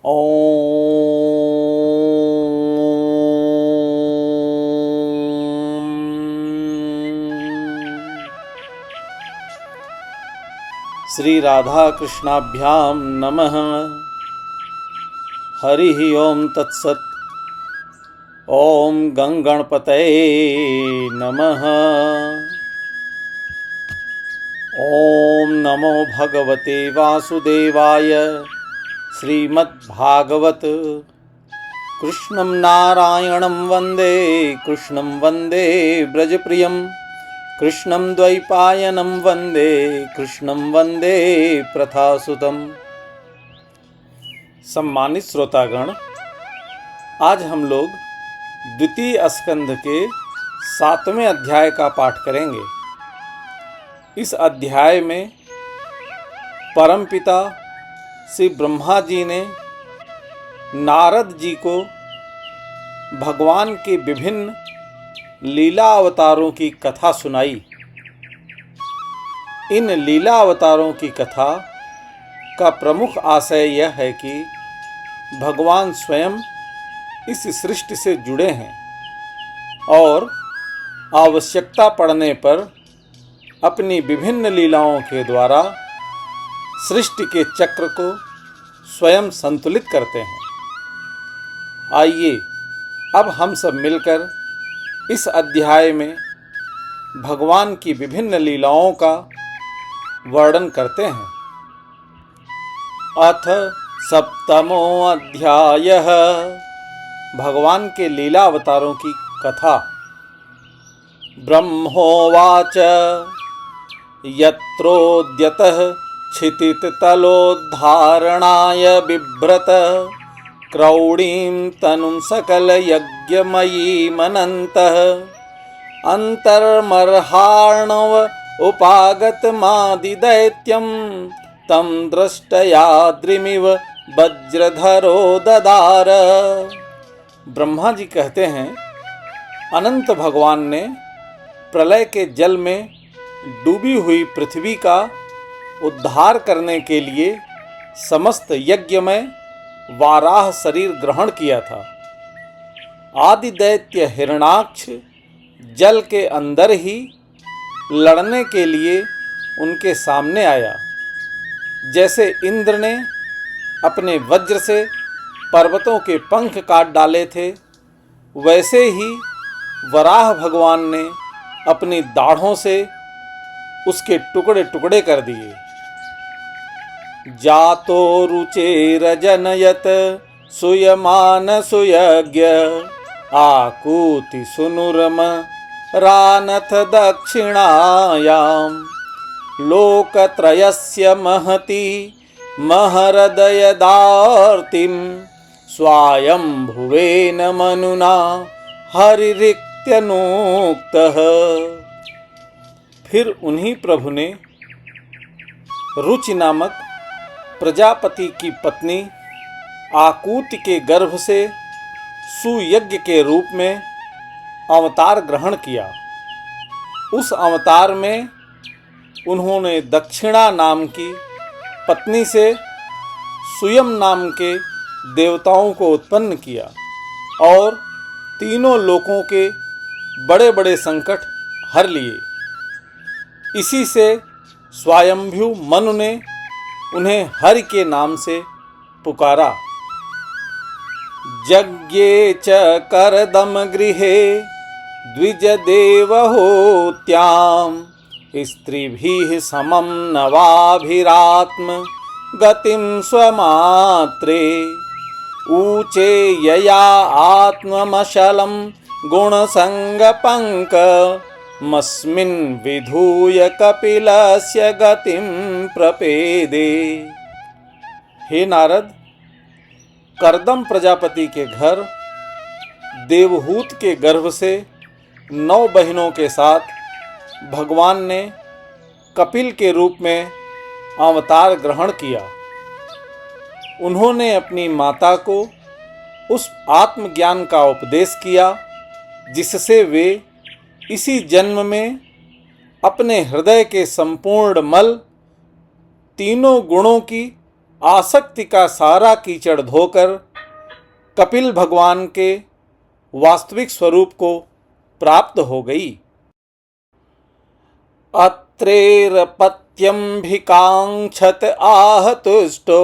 ओम श्री राधा कृष्णाभ्याम नमः। हरि ओम तत्सत्। ओम गंगणपतये नमः। ओम नमो भगवते वासुदेवाय। श्रीमद्भागवत कृष्णं नारायणं वन्दे कृष्णं वन्दे ब्रजप्रियं कृष्णं द्वैपायनं वन्दे कृष्णं वन्दे प्रथासुतम्। सम्मानित श्रोतागण, आज हम लोग द्वितीय स्कंध के 7वें अध्याय का पाठ करेंगे। इस अध्याय में परमपिता श्री ब्रह्मा जी ने नारद जी को भगवान के विभिन्न लीला अवतारों की कथा सुनाई। इन लीला अवतारों की कथा का प्रमुख आशय यह है कि भगवान स्वयं इस सृष्टि से जुड़े हैं और आवश्यकता पड़ने पर अपनी विभिन्न लीलाओं के द्वारा सृष्टि के चक्र को स्वयं संतुलित करते हैं। आइए अब हम सब मिलकर इस अध्याय में भगवान की विभिन्न लीलाओं का वर्णन करते हैं। अथ सप्तमो अध्यायः। भगवान के लीला अवतारों की कथा। ब्रह्मोवाच यत्रोद्यतः क्षितितलोद्धारणाय बिभ्रत क्रौडीं तनुं सकलयज्ञमयीमनन्तः अन्तर्मर्हार्णव उपागतमादिदैत्यं तं दृष्टयाद्रिमिव वज्रधरो ददार। ब्रह्मा जी कहते हैं, अनंत भगवान ने प्रलय के जल में डूबी हुई पृथ्वी का उद्धार करने के लिए समस्त यज्ञ में वाराह शरीर ग्रहण किया था। आदि दैत्य हिरणाक्ष जल के अंदर ही लड़ने के लिए उनके सामने आया। जैसे इंद्र ने अपने वज्र से पर्वतों के पंख काट डाले थे, वैसे ही वराह भगवान ने अपनी दाढ़ों से उसके टुकड़े टुकड़े कर दिए। जातो रुचेरजनयत सुयमान सुयज्ञ आकूति सुनुरम रानथ दक्षिणायां लोकत्रयस्य महति महरदयदार्तिं स्वायंभुवेन मनुना हरिरिक्त्यनुक्तः। फिर उन्हीं प्रभु ने रुचि नामक प्रजापति की पत्नी आकूति के गर्भ से सुयज्ञ के रूप में अवतार ग्रहण किया। उस अवतार में उन्होंने दक्षिणा नाम की पत्नी से सुयम नाम के देवताओं को उत्पन्न किया और तीनों लोकों के बड़े बड़े संकट हर लिए। इसी से स्वयंभू मनु ने उन्हें हरि के नाम से पुकारा। यज्ञे च करदम गृहे द्विज देवहोत्यां स्त्रीभिः समं नवाभिरात्म गतिं स्वमात्रे ऊचे यया आत्ममशलं गुणसंगपंक मस्मिन् विधूय कपिलस्य गतिं प्रपेदे। हे नारद, करदम प्रजापति के घर देवहूत के गर्भ से 9 बहनों के साथ भगवान ने कपिल के रूप में अवतार ग्रहण किया। उन्होंने अपनी माता को उस आत्मज्ञान का उपदेश किया जिससे वे इसी जन्म में अपने हृदय के संपूर्ण मल तीनों गुणों की आसक्ति का सारा कीचड़ धोकर कपिल भगवान के वास्तविक स्वरूप को प्राप्त हो गई। अत्रेरपत्यम्भिकाङ्क्षत आहतुष्टो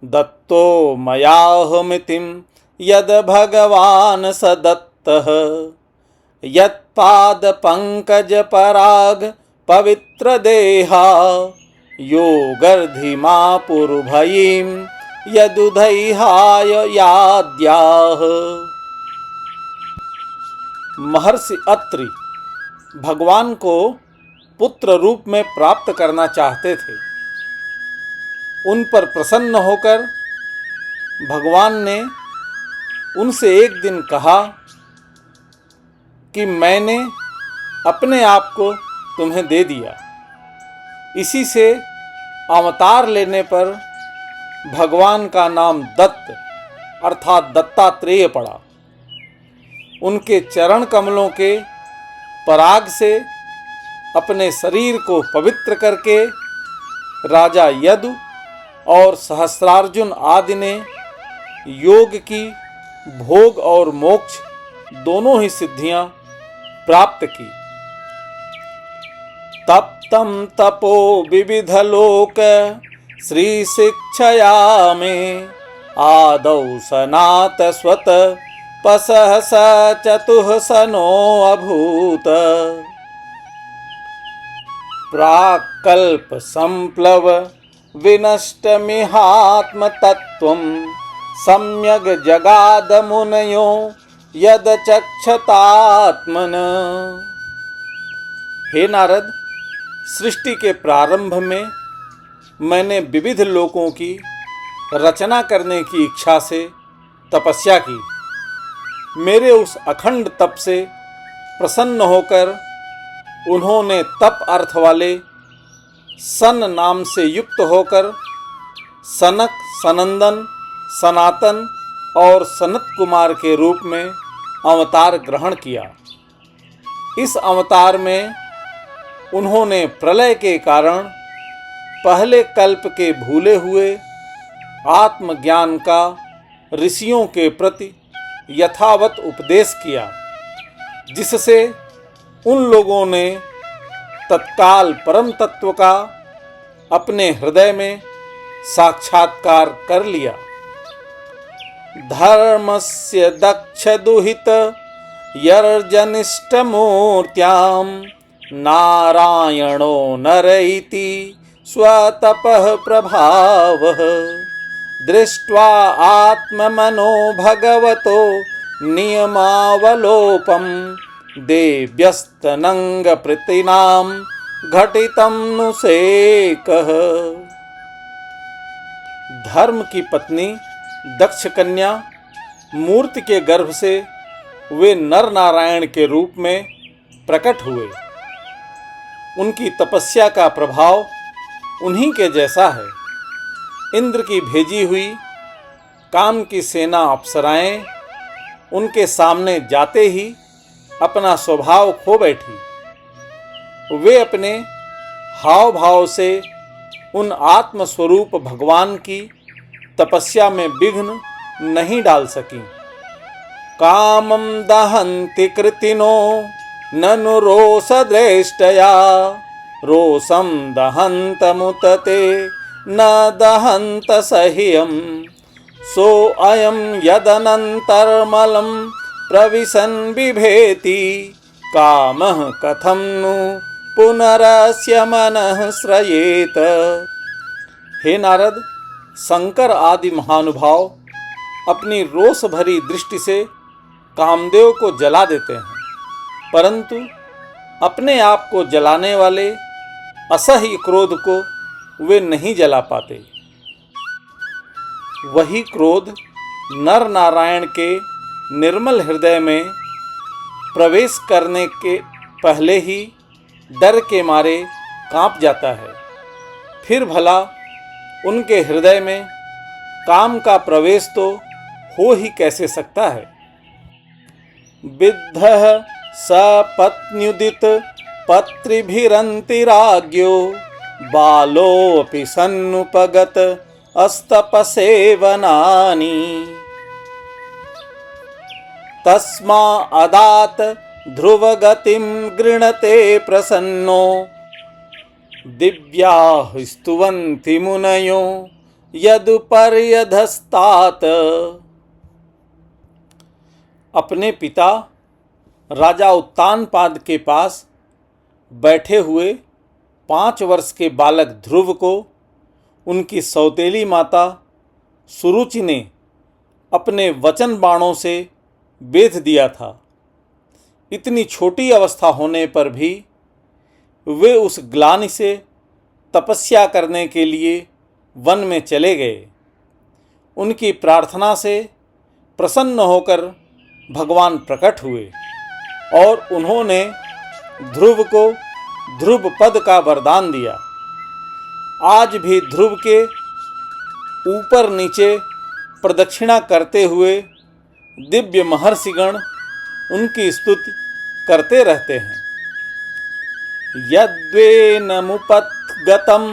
दत्तो मयाहमितिं यद भगवान् स दत्तः यत्पादपङ्कज पराग पवित्र देहा योगर्धिमा पुरुभयीं यदुधैहाय याद्याः। महर्षि अत्रि भगवान को पुत्र रूप में प्राप्त करना चाहते थे। उन पर प्रसन्न होकर भगवान ने उनसे एक दिन कहा कि मैंने अपने आप को तुम्हें दे दिया। इसी से अवतार लेने पर भगवान का नाम दत्त अर्थात दत्तात्रेय पड़ा। उनके चरण कमलों के पराग से अपने शरीर को पवित्र करके राजा यदु और सहस्रार्जुन आदि ने योग की भोग और मोक्ष दोनों ही सिद्धियां प्राप्त की। तप्तं तपो विविधलोक श्री शिक्षया में आदौ सनात स्वत पसह स चतुः सनो अभूत। प्राकल्प संप्लव विनष्ट मिहात्म तत्वं सम्यग जगाद मुनयो यद चक्षतात्मन। हे नारद, सृष्टि के प्रारंभ में मैंने विविध लोकों की रचना करने की इच्छा से तपस्या की। मेरे उस अखंड तप से प्रसन्न होकर उन्होंने तप अर्थ वाले सन नाम से युक्त होकर सनक, सनंदन, सनातन और सनत कुमार के रूप में अवतार ग्रहण किया। इस अवतार में उन्होंने प्रलय के कारण पहले कल्प के भूले हुए आत्मज्ञान का ऋषियों के प्रति यथावत उपदेश किया, जिससे उन लोगों ने तत्काल परम तत्व का अपने हृदय में साक्षात्कार कर लिया। धर्मस्य दक्ष दुहित यर्जनिष्ठ मूर्त्यां नारायणो नर इति स्वतपः प्रभावः दृष्ट्वा आत्ममनो भगवतो नियमावलोपं देव्यस्तनंग प्रतिनाम घटितं नुसेकः। धर्म की पत्नी दक्ष कन्या मूर्ति के गर्भ से वे नर नारायण के रूप में प्रकट हुए। उनकी तपस्या का प्रभाव उन्हीं के जैसा है। इंद्र की भेजी हुई काम की सेना अप्सराएं उनके सामने जाते ही अपना स्वभाव खो बैठी। वे अपने हाव भाव से उन आत्मस्वरूप भगवान की तपस्या में विघ्न नहीं डाल सकी। कामं दहन्ति कृतिनो ननु रोषद्रष्टया रोषं दहन्तमुतते न दहन्त सह्यं सो अयं यदनन्तर्मलं प्रविशन् बिभेति कामः कथं नु पुनरस्य मनः श्रयेत। हे नारद, शंकर आदि महानुभाव अपनी रोष भरी दृष्टि से कामदेव को जला देते हैं, परंतु अपने आप को जलाने वाले असह्य क्रोध को वे नहीं जला पाते। वही क्रोध नर नारायण के निर्मल हृदय में प्रवेश करने के पहले ही डर के मारे कांप जाता है। फिर भला उनके हृदय में काम का प्रवेश तो हो ही कैसे सकता है। विद्धः सपत्न्युदित पत्रिभिरन्ति राज्ञो बालोऽपि सन्नुपगत अस्तपसेवनानि तस्मादात ध्रुवगतिं गृणते प्रसन्नो दिव्याः स्तुवन्ति मुनयो यदुपर्यधस्तात्। अपने पिता राजा उत्तानपाद के पास बैठे हुए 5 वर्ष के बालक ध्रुव को उनकी सौतेली माता सुरुचि ने अपने वचन बाणों से बेध दिया था। इतनी छोटी अवस्था होने पर भी वे उस ग्लानि से तपस्या करने के लिए वन में चले गए। उनकी प्रार्थना से प्रसन्न होकर भगवान प्रकट हुए और उन्होंने ध्रुव को ध्रुव पद का वरदान दिया। आज भी ध्रुव के ऊपर नीचे प्रदक्षिणा करते हुए दिव्य महर्षिगण उनकी स्तुति करते रहते हैं। यद्वेनमुपगतं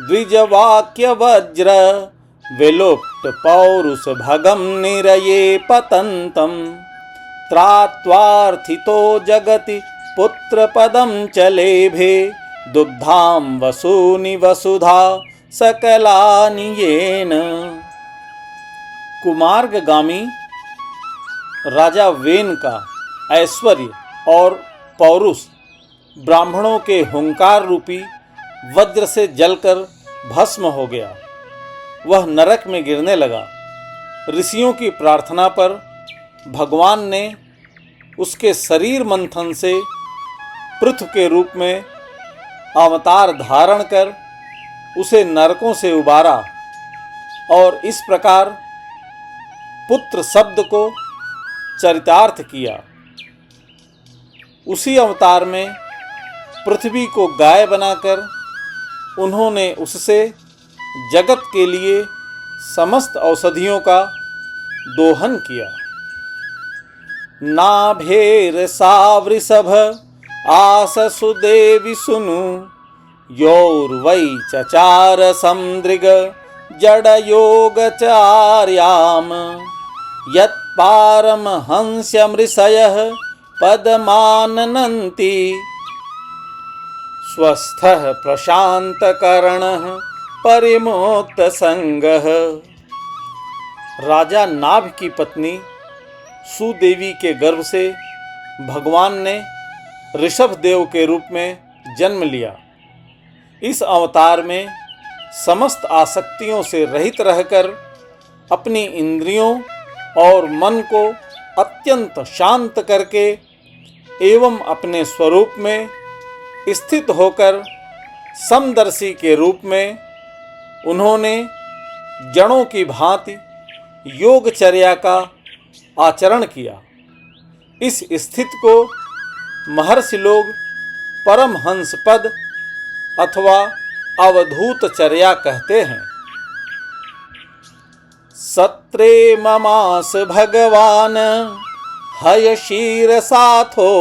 द्विजवाक्य वज्र विलुप्त पौरुष भगम निरये पतंतम त्रात्वार्थितो जगति पुत्र पदम चलेभे दुग्धाम वसूनि वसुधा सकलानि येन। कुमार्गगामी राजा वेन का ऐश्वर्य और पौरुष ब्राह्मणों के हुंकार रूपी वज्र से जलकर भस्म हो गया। वह नरक में गिरने लगा। ऋषियों की प्रार्थना पर भगवान ने उसके शरीर मंथन से पृथु के रूप में अवतार धारण कर उसे नरकों से उबारा और इस प्रकार पुत्र शब्द को चरितार्थ किया। उसी अवतार में पृथ्वी को गाय बनाकर उन्होंने उससे जगत के लिए समस्त औषधियों का दोहन किया। नाभेर सावृषभ आससु देवी सुनु योर्वै चचार समदृग जड़ योगचार्याम यत्पारमहंस्य मृषयः पदमाननन्ति स्वस्थः प्रशान्तकरणः परिमुक्त संगः। राजा नाभ की पत्नी सुदेवी के गर्भ से भगवान ने ऋषभ देव के रूप में जन्म लिया। इस अवतार में समस्त आसक्तियों से रहित रहकर अपनी इंद्रियों और मन को अत्यंत शांत करके एवं अपने स्वरूप में स्थित होकर समदर्शी के रूप में उन्होंने जड़ों की भांति योगचर्या का आचरण किया। इस स्थिति को महर्षि लोग परमहंस पद अथवा अवधूत चर्या कहते हैं। सत्रे ममास भगवान हयशीर साथो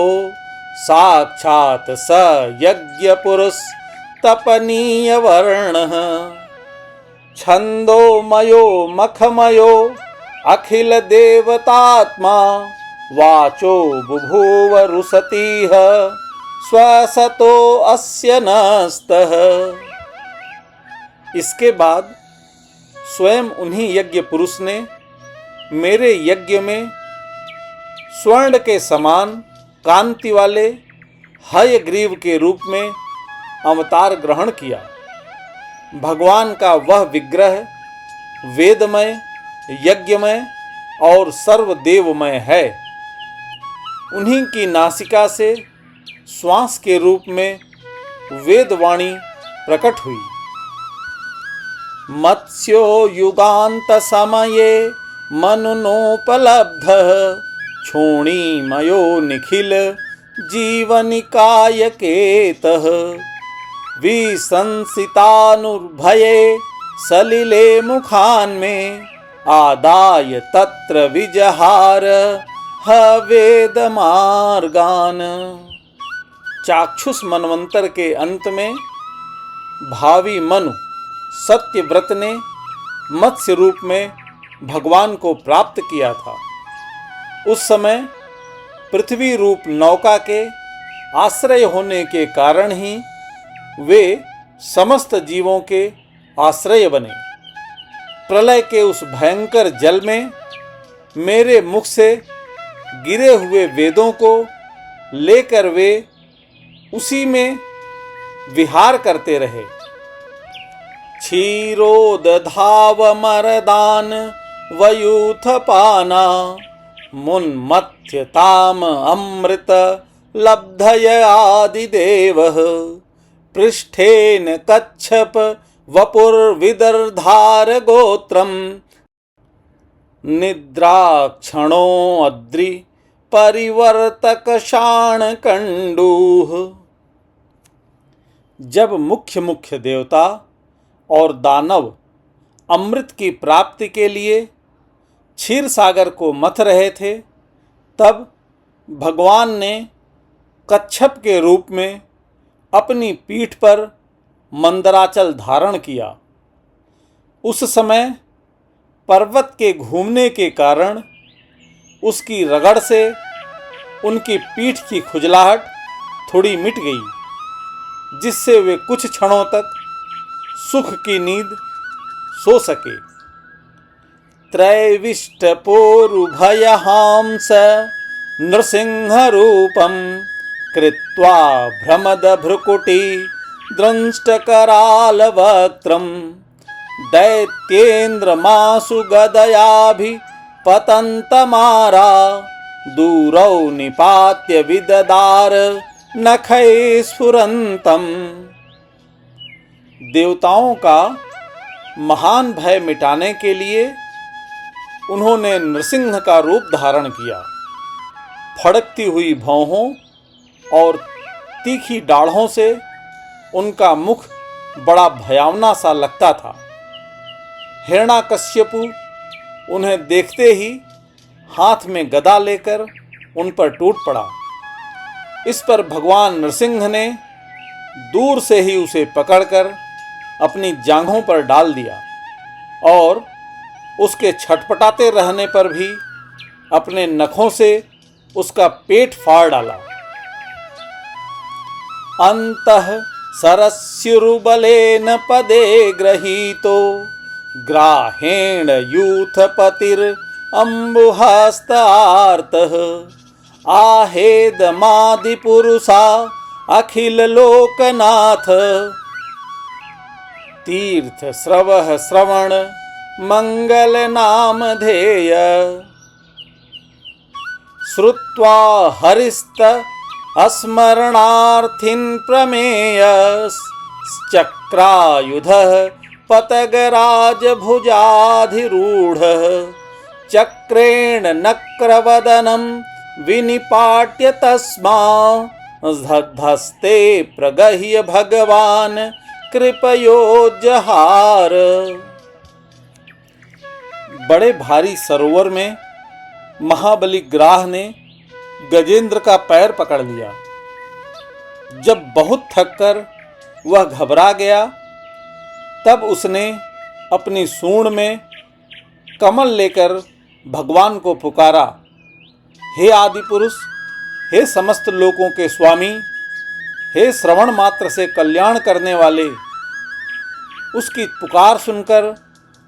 साक्षात स यज्ञ पुरुष तपनीय वर्णः छंदोमयो मखमयो अखिल देवतात्मा वाचो बुभुव रुसतीह स्वसतो अस्य नस्तः। इसके बाद स्वयं उन्हीं यज्ञ पुरुष ने मेरे यज्ञ में स्वर्ण के समान कांति वाले हयग्रीव के रूप में अवतार ग्रहण किया। भगवान का वह विग्रह वेदमय, यज्ञमय और सर्वदेवमय है। उन्हीं की नासिका से श्वास के रूप में वेदवाणी प्रकट हुई। मत्स्यो युगांत समये मनुनोपलब्धः क्षोणीमयो निखिल जीवनिकायकेतः विसंसितानुर्भये सलिले मुखान् में आदाय तत्र विजहार वेदमार्गान। चाक्षुष मनवंतर के अंत में भावी मनु सत्यव्रत ने मत्स्य रूप में भगवान को प्राप्त किया था। उस समय पृथ्वी रूप नौका के आश्रय होने के कारण ही वे समस्त जीवों के आश्रय बने। प्रलय के उस भयंकर जल में मेरे मुख से गिरे हुए वेदों को लेकर वे उसी में विहार करते रहे। क्षीरोदधावमरदान वयूथपाना मुन्मथ्यताम अमृत लब्धय आदिदेवः पृष्ठेन कच्छप वपुर्विदर्धार गोत्रम निद्राक्षणो अद्रि परिवर्तक शाण कंडूह। जब मुख्य मुख्य देवता और दानव अमृत की प्राप्ति के लिए क्षीर सागर को मथ रहे थे, तब भगवान ने कच्छप के रूप में अपनी पीठ पर मंदराचल धारण किया। उस समय पर्वत के घूमने के कारण उसकी रगड़ से उनकी पीठ की खुजलाहट थोड़ी मिट गई, जिससे वे कुछ क्षणों तक सुख की नींद सो सके। त्रैविष्टपोरुभयहांस नृसिंह रूपम कृत्वा भ्रमद भ्रुकुटी द्रंष्टकराल वक्त्रम दैत्येन्द्रमासु गदयाभि पतन्तमारा दूरौ निपात्य विददार नखै स्फुरन्तम। देवताओं का महान भय मिटाने के लिए उन्होंने नृसिंह का रूप धारण किया। फड़कती हुई भौहों और तीखी डाढ़ों से उनका मुख बड़ा भयावना सा लगता था। हिरण्याकश्यपु उन्हें देखते ही हाथ में गदा लेकर उन पर टूट पड़ा। इस पर भगवान नृसिंह ने दूर से ही उसे पकड़कर अपनी जांघों पर डाल दिया और उसके छटपटाते रहने पर भी अपने नखों से उसका पेट फाड़ डाला। अंतः सरस्युरुबलेन पदे गृहीतो ग्राहेण यूथपतिर अम्बुहस्तार्तः आहेदमादिपुरुषा अखिल लोकनाथ तीर्थ स्रवः श्रवण मंगल नामधेय श्रुत्वा हरिस्त अस्मरणार्थिन प्रमेय चक्रायुधः पतगराज भुजाधिरूढ़ः चक्रेण नक्रवदनं विनिपाट्य तस्माद्धस्ते प्रगह्य भगवान कृपयोजहार। बड़े भारी सरोवर में महाबली ग्राह ने गजेंद्र का पैर पकड़ लिया। जब बहुत थककर वह घबरा गया, तब उसने अपनी सूंड में कमल लेकर भगवान को पुकारा, हे आदि पुरुष, हे समस्त लोकों के स्वामी, हे श्रवण मात्र से कल्याण करने वाले। उसकी पुकार सुनकर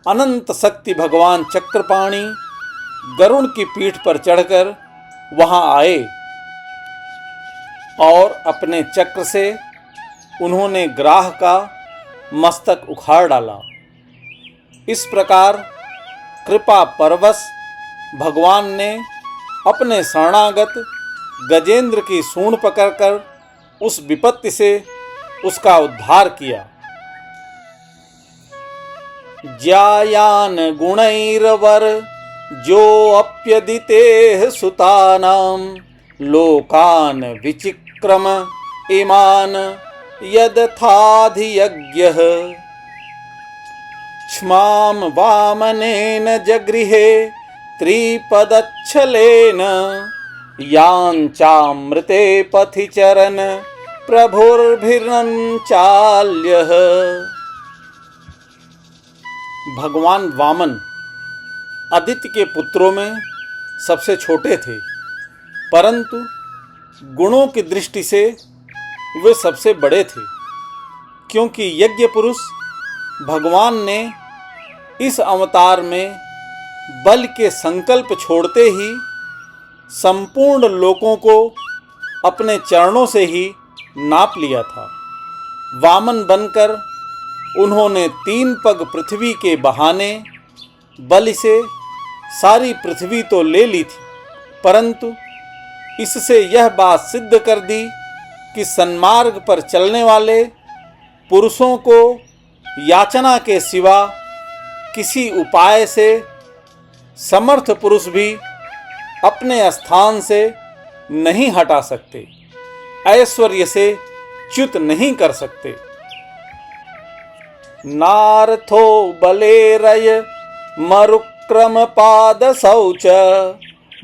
अनंत शक्ति भगवान चक्रपाणि गरुड़ की पीठ पर चढ़कर वहां आए और अपने चक्र से उन्होंने ग्राह का मस्तक उखाड़ डाला। इस प्रकार कृपा परवश भगवान ने अपने शरणागत गजेंद्र की सूंड पकड़कर उस विपत्ति से उसका उद्धार किया। ज्यायान गुणैर्वर जो अप्यदितेः सुतानां लोकान विचिक्रम इमान यदथाधियज्ञः क्ष्मां वामनेन जगृहे त्रिपदच्छलेन याञ्चामृते पथि चरन् प्रभुर्भिरञ्चाल्यः। भगवान वामन आदित्य के पुत्रों में सबसे छोटे थे, परंतु गुणों की दृष्टि से वे सबसे बड़े थे, क्योंकि यज्ञ पुरुष भगवान ने इस अवतार में बल के संकल्प छोड़ते ही संपूर्ण लोकों को अपने चरणों से ही नाप लिया था। वामन बनकर उन्होंने 3 पग पृथ्वी के बहाने बल से सारी पृथ्वी तो ले ली थी, परंतु इससे यह बात सिद्ध कर दी कि सन्मार्ग पर चलने वाले पुरुषों को याचना के सिवा किसी उपाय से समर्थ पुरुष भी अपने स्थान से नहीं हटा सकते, ऐश्वर्य से च्युत नहीं कर सकते। नार्थो बलेरय मरुक्रम पाद शौच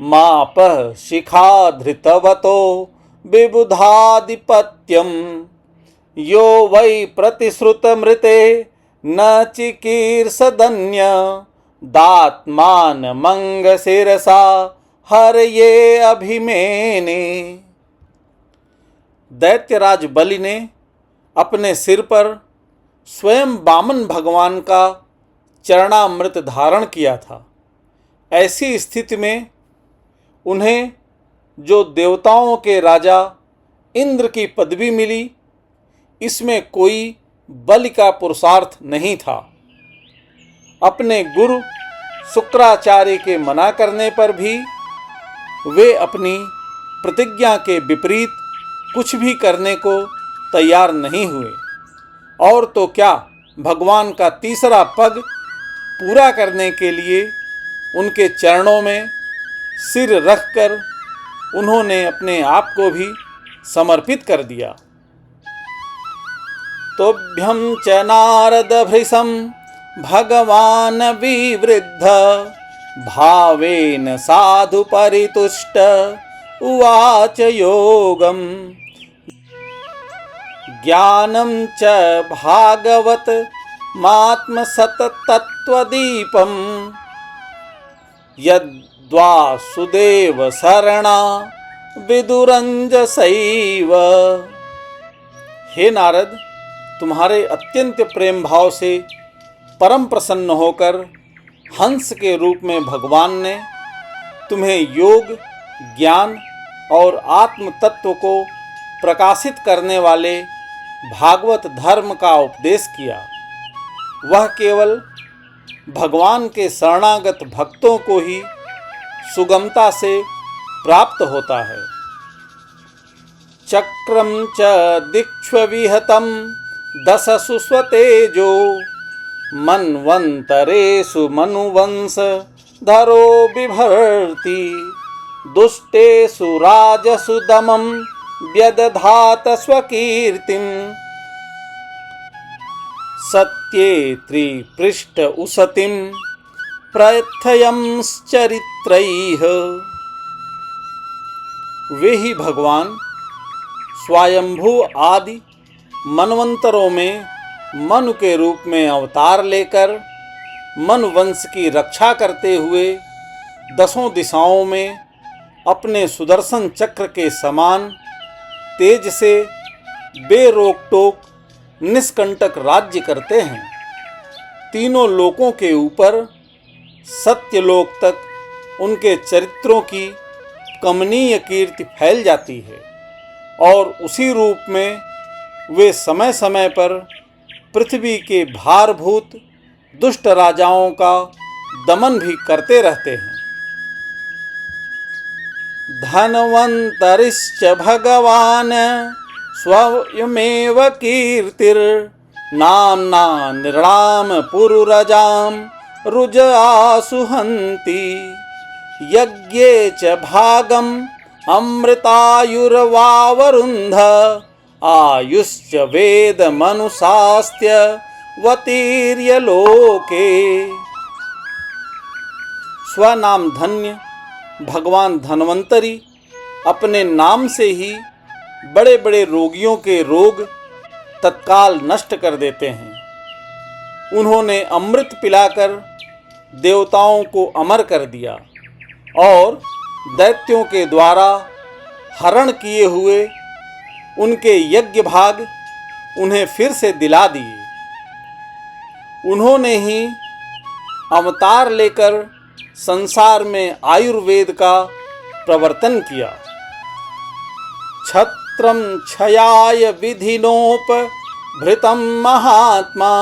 मापः शिखा धृतवतो विबुधाधिपत्यम यो वै प्रतिश्रुत मृते न चिकीर्षदन्य दात्मान मंग शिरसा हर ये अभिमेने। दैत्यराज बलि ने अपने सिर पर स्वयं वामन भगवान का चरणामृत धारण किया था। ऐसी स्थिति में उन्हें जो देवताओं के राजा इंद्र की पदवी मिली, इसमें कोई बलि का पुरुषार्थ नहीं था। अपने गुरु शुक्राचार्य के मना करने पर भी वे अपनी प्रतिज्ञा के विपरीत कुछ भी करने को तैयार नहीं हुए, और तो क्या भगवान का तीसरा पग पूरा करने के लिए उनके चरणों में सिर रखकर उन्होंने अपने आप को भी समर्पित कर दिया। तोभ्यं च नारद भृशं भगवान विवृद्ध भावेन साधु परितुष्ट उवाच योगम ज्ञानं च भागवत मात्मसततत्त्वदीपं यद्वासुदेव शरणा विदुरंजसैव। हे नारद, तुम्हारे अत्यंत प्रेम भाव से परम प्रसन्न होकर हंस के रूप में भगवान ने तुम्हें योग, ज्ञान और आत्म तत्व को प्रकाशित करने वाले भागवत धर्म का उपदेश किया। वह केवल भगवान के शरणागत भक्तों को ही सुगमता से प्राप्त होता है। चक्रम च दिक्ष्वविहतं दशसु स्वतेजो मन्वन्तरेषु मनुवंश धरो बिभर्ति दुष्टेषु राजसु दमं व्यदधात स्वकीर्तिं सत्ये त्रिपृष्ठ उसतिं प्रथयंश्चरित्रैः। वे ही भगवान स्वयंभू आदि मनवंतरों में मनु के रूप में अवतार लेकर मनु वंश की रक्षा करते हुए दसों दिशाओं में अपने सुदर्शन चक्र के समान तेज से बेरोक टोक निष्कंटक राज्य करते हैं। तीनों लोकों के ऊपर सत्यलोक तक उनके चरित्रों की कमनीय कीर्ति फैल जाती है, और उसी रूप में वे समय समय पर पृथ्वी के भारभूत दुष्ट राजाओं का दमन भी करते रहते हैं। धन्वन्तरिश्च भगवान स्वयमेव कीर्तिर्नाम्ना नृणाम पुरुरजाम रुज आसुहन्ति यज्ञे च भागम अमृतायुर्वावरुन्ध आयुश्च वेद मनुशास्त्य वतीर्य लोके। स्वनाम धन्य भगवान धन्वंतरी अपने नाम से ही बड़े बड़े रोगियों के रोग तत्काल नष्ट कर देते हैं। उन्होंने अमृत पिलाकर देवताओं को अमर कर दिया और दैत्यों के द्वारा हरण किए हुए उनके यज्ञ भाग उन्हें फिर से दिला दिए। उन्होंने ही अवतार लेकर संसार में आयुर्वेद का प्रवर्तन किया। छत्रम क्षयाय विधिनोपभृतं महात्मा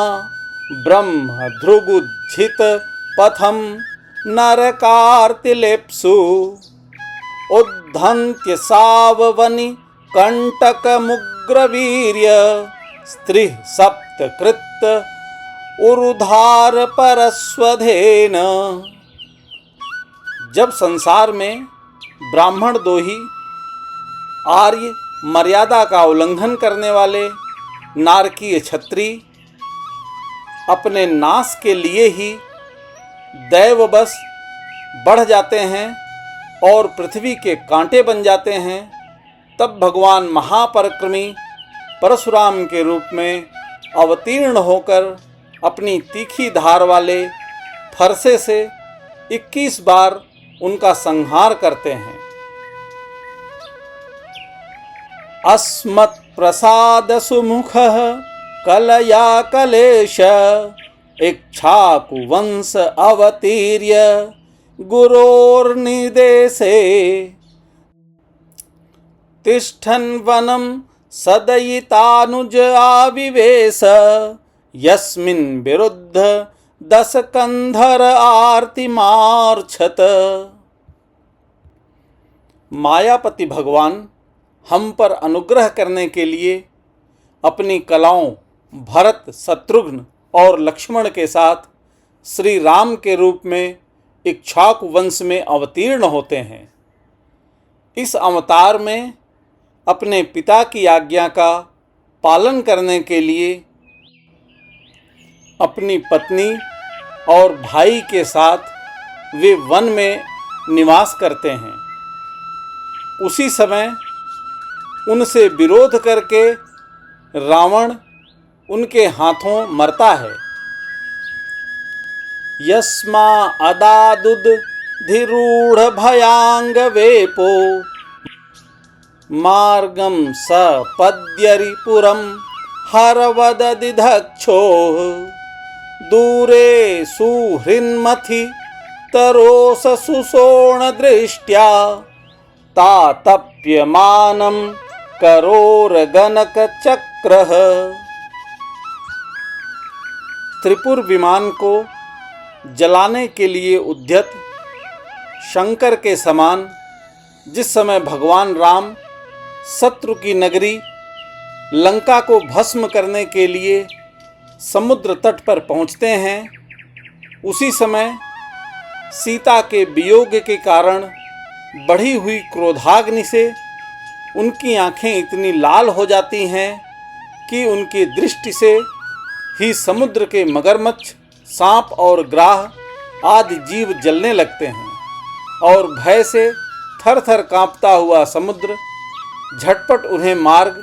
ब्रह्म ध्रुगुज्झित पथम नरकार्तिलेप्सु उद्धन्त्य साववनि कंटकमुग्रवीर्य स्त्रीः सप्तकृत उरुधार परस्वधेन। जब संसार में ब्राह्मण दोही आर्य मर्यादा का उल्लंघन करने वाले नारकीय छत्री अपने नाश के लिए ही दैववश बढ़ जाते हैं और पृथ्वी के कांटे बन जाते हैं, तब भगवान महापराक्रमी परशुराम के रूप में अवतीर्ण होकर अपनी तीखी धार वाले फरसे से 21 बार उनका संहार करते हैं। अस्मत् प्रसाद सुमुखः कलया कलेश इक्ष्वाकुवंश अवतीर्य गुरोर्निदेशे तिष्ठन् वनं सदयितानुज आविवेश यस्मिन् विरुद्ध 10 कंधर आर्तिमार्छत। मायापति भगवान हम पर अनुग्रह करने के लिए अपनी कलाओं भरत, शत्रुघ्न और लक्ष्मण के साथ श्री राम के रूप में इक्ष्वाकु वंश में अवतीर्ण होते हैं। इस अवतार में अपने पिता की आज्ञा का पालन करने के लिए अपनी पत्नी और भाई के साथ वे वन में निवास करते हैं। उसी समय उनसे विरोध करके रावण उनके हाथों मरता है। यस्मा अदादुद धिरूढ़ भयांग वेपो मार्गम सपद्यरिपुरम हरवददिधक्षो दूरे सुहृन्मथि तरोस सुषोण दृष्ट्या तातप्यमानं करोरगनक चक्रः। त्रिपुर विमान को जलाने के लिए उद्यत शंकर के समान जिस समय भगवान राम शत्रु की नगरी लंका को भस्म करने के लिए समुद्र तट पर पहुंचते हैं, उसी समय सीता के वियोग के कारण बढ़ी हुई क्रोधाग्नि से उनकी आंखें इतनी लाल हो जाती हैं कि उनकी दृष्टि से ही समुद्र के मगरमच्छ, सांप और ग्राह आदि जीव जलने लगते हैं और भय से थर थर कांपता हुआ समुद्र झटपट उन्हें मार्ग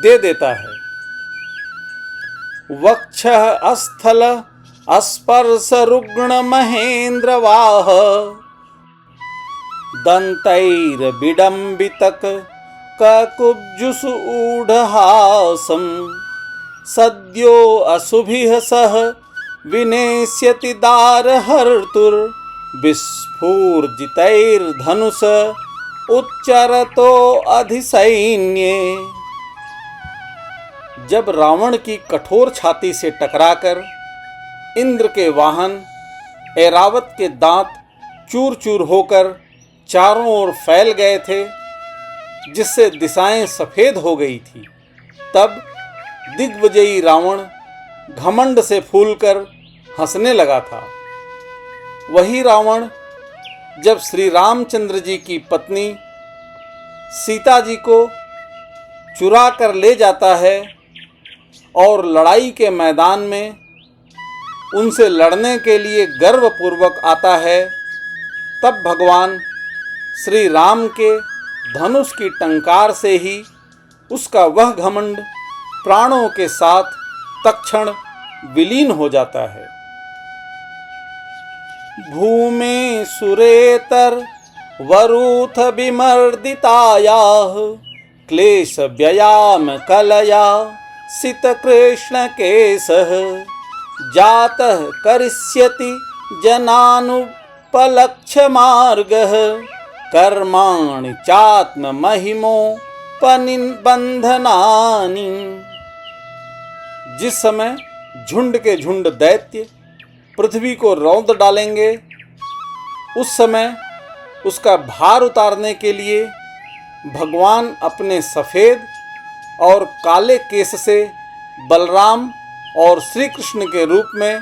दे देता है। वक्षः अस्थल अस्पर्श रुग्ण महेंद्र वाह दंतैर विडंबितक ककुब्जुसु ऊढ़हासं सद्यो असुभिः सह विनेष्यति दारहर्तुर विस्फूर्जितैर्धनुष उच्चरतो अधिसैन्ये। जब रावण की कठोर छाती से टकराकर इंद्र के वाहन ऐरावत के दांत चूर चूर होकर चारों ओर फैल गए थे, जिससे दिशाएं सफेद हो गई थी, तब दिग्विजयी रावण घमंड से फूलकर हंसने लगा था। वही रावण जब श्री रामचंद्र जी की पत्नी सीता जी को चुरा कर ले जाता है और लड़ाई के मैदान में उनसे लड़ने के लिए गर्वपूर्वक आता है, तब भगवान श्री राम के धनुष की टंकार से ही उसका वह घमंड प्राणों के साथ तत्क्षण विलीन हो जाता है। भूमे सुरेतर वरूथ विमर्दितायाः क्लेश व्ययाम कलया सित कृष्ण केशः जातः करिष्यति जनानुपलक्ष्य मार्गः कर्माणि चात्म महिमोपनिबंधनानि। जिस समय झुंड के झुंड दैत्य पृथ्वी को रौंद डालेंगे, उस समय उसका भार उतारने के लिए भगवान अपने सफ़ेद और काले केश से बलराम और श्री कृष्ण के रूप में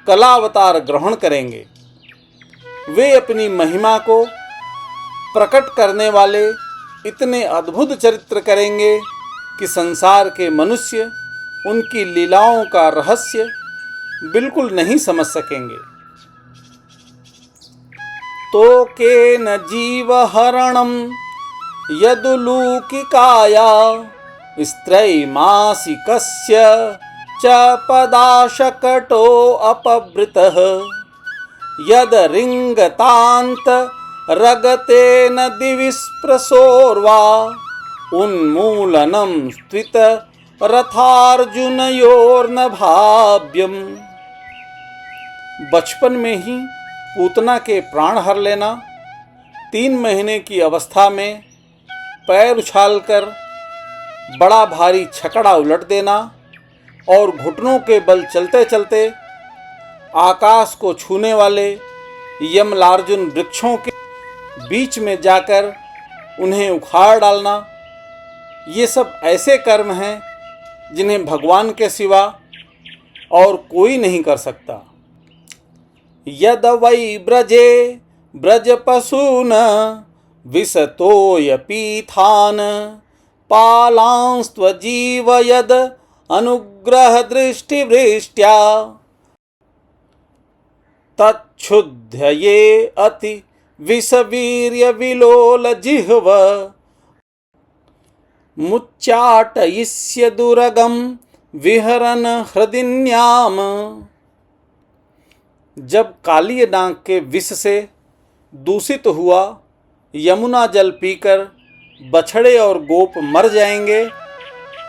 कलावतार ग्रहण करेंगे। वे अपनी महिमा को प्रकट करने वाले इतने अद्भुत चरित्र करेंगे कि संसार के मनुष्य उनकी लीलाओं का रहस्य बिल्कुल नहीं समझ सकेंगे। तो के न जीवहरणम यदुलूकिकाया स्त्रैमासिकस्य च पदाशकटो अपवृतः यद रिंगतांत रगतेन दिविस्प्रसोर्वा उन्मूलनम स्त्वित रथार्जुनयोर्न भाव्यम। बचपन में ही पूतना के प्राण हर लेना, 3 महीने की अवस्था में पैर उछालकर बड़ा भारी छकड़ा उलट देना और घुटनों के बल चलते चलते आकाश को छूने वाले यमलार्जुन वृक्षों के बीच में जाकर उन्हें उखाड़ डालना, ये सब ऐसे कर्म हैं जिन्हें भगवान के सिवा और कोई नहीं कर सकता। यद वै ब्रजे ब्रजपशून विसतोय पीथान पालांस्त्वजीव यद अनुग्रह दृष्टिवृष्ट्या तच्छुद्ध ये अति विषवीर्य विलोल जिह्व मुच्चाटयिष्य दुरगम विहरन हृदिन्याम। जब काली नाग के विष से दूषित हुआ यमुना जल पीकर बछड़े और गोप मर जाएंगे,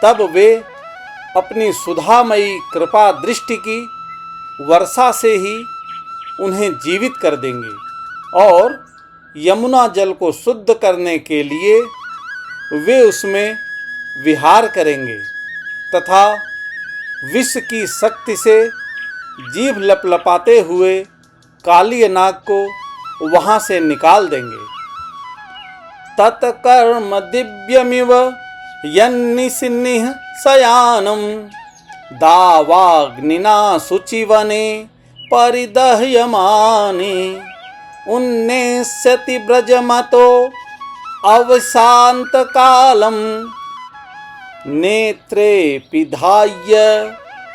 तब वे अपनी सुधामयी कृपा दृष्टि की वर्षा से ही उन्हें जीवित कर देंगे और यमुना जल को शुद्ध करने के लिए वे उसमें विहार करेंगे तथा विष की शक्ति से जीभ लपलपाते हुए काली नाग को वहाँ से निकाल देंगे। तत्कर्म दिव्यमिव यन्निसिन्निः शयानं दावाग्निना शुचिवने परिदह्यमाने उन्नेष्यति ब्रजमतो अवसान्तकालं नेत्रे पिधाय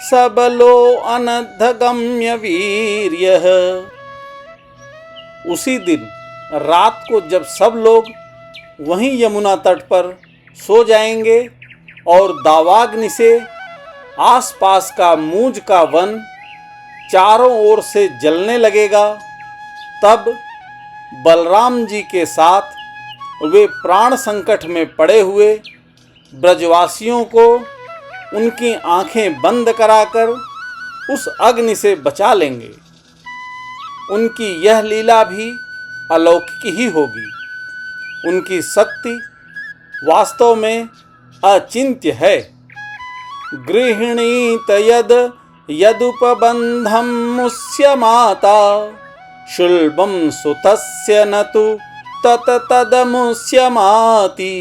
सबलो अनधगम्य वीर्यः। उसी दिन रात को जब सब लोग वहीं यमुना तट पर सो जाएंगे और दावाग्नि से आसपास का मूंज का वन चारों ओर से जलने लगेगा, तब बलराम जी के साथ वे प्राण संकट में पड़े हुए ब्रजवासियों को उनकी आंखें बंद कराकर उस अग्नि से बचा लेंगे। उनकी यह लीला भी अलौकिक ही होगी। उनकी शक्ति वास्तव में अचिंत्य है। गृह्णीत यद यदुपबंधं मुस्य माता शुल्बं सुतस्य न तु तत तदमुष्यमाति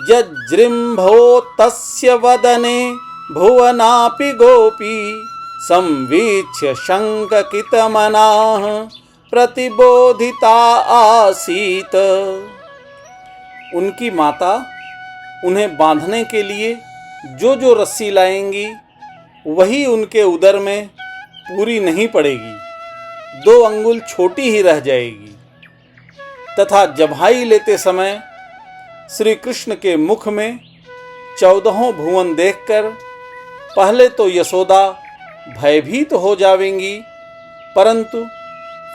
यज्जृम्भो तस्य वदने भुवनापि गोपी संवीक्ष्य शङ्कितमनाः प्रतिबोधिता आसीत। उनकी माता उन्हें बांधने के लिए जो जो रस्सी लाएंगी वही उनके उदर में पूरी नहीं पड़ेगी, 2 अंगुल छोटी ही रह जाएगी। तथा जम्हाई लेते समय श्री कृष्ण के मुख में 14 भुवन देखकर पहले तो यशोदा भयभीत हो जाएंगी, परंतु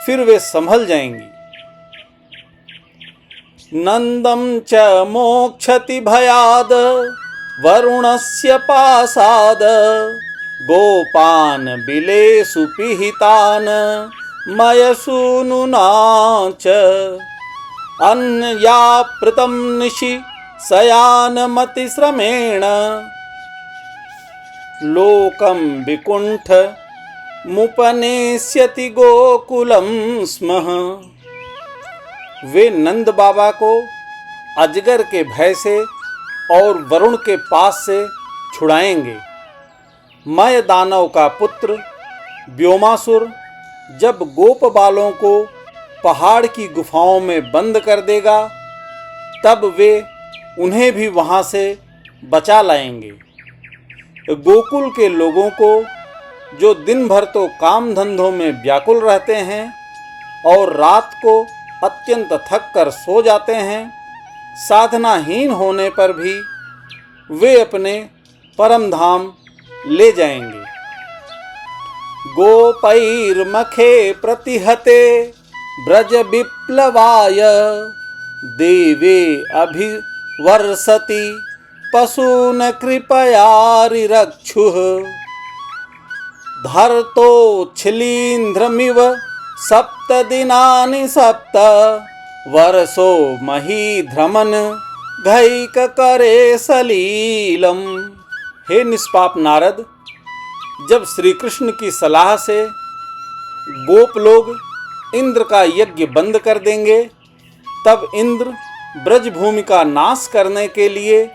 फिर वे संभल जाएंगी। नंदम च मोक्षति भयाद वरुणस्य पासाद गोपान बिलेषु पिहितान मयसूनुना च अन्यापृतं निशि शयानमतिश्रमेण लोकं विकुंठ मुपनेष्यति गोकुलं स्मः। वे नंद बाबा को अजगर के भय से और वरुण के पास से छुड़ाएंगे। मय दानव का पुत्र व्योमासुर जब गोप बालों को पहाड़ की गुफाओं में बंद कर देगा, तब वे उन्हें भी वहां से बचा लाएंगे। गोकुल के लोगों को, जो दिन भर तो काम धंधों में व्याकुल रहते हैं और रात को अत्यंत थक कर सो जाते हैं, साधनाहीन होने पर भी वे अपने परम धाम ले जाएंगे। गोपैर्मखे प्रतिहते ब्रज विप्लवाय देवे अभिवर्षति पशून कृपयारिरक्षुः धर्तो छिलीन्द्रमिव सप्त दिनानि सप्त वर्षो महीध्रमन घैक करे सलीलम। हे निष्पाप नारद, जब श्री कृष्ण की सलाह से गोप लोग इंद्र का यज्ञ बंद कर देंगे, तब इंद्र ब्रजभूमि का नाश करने के लिए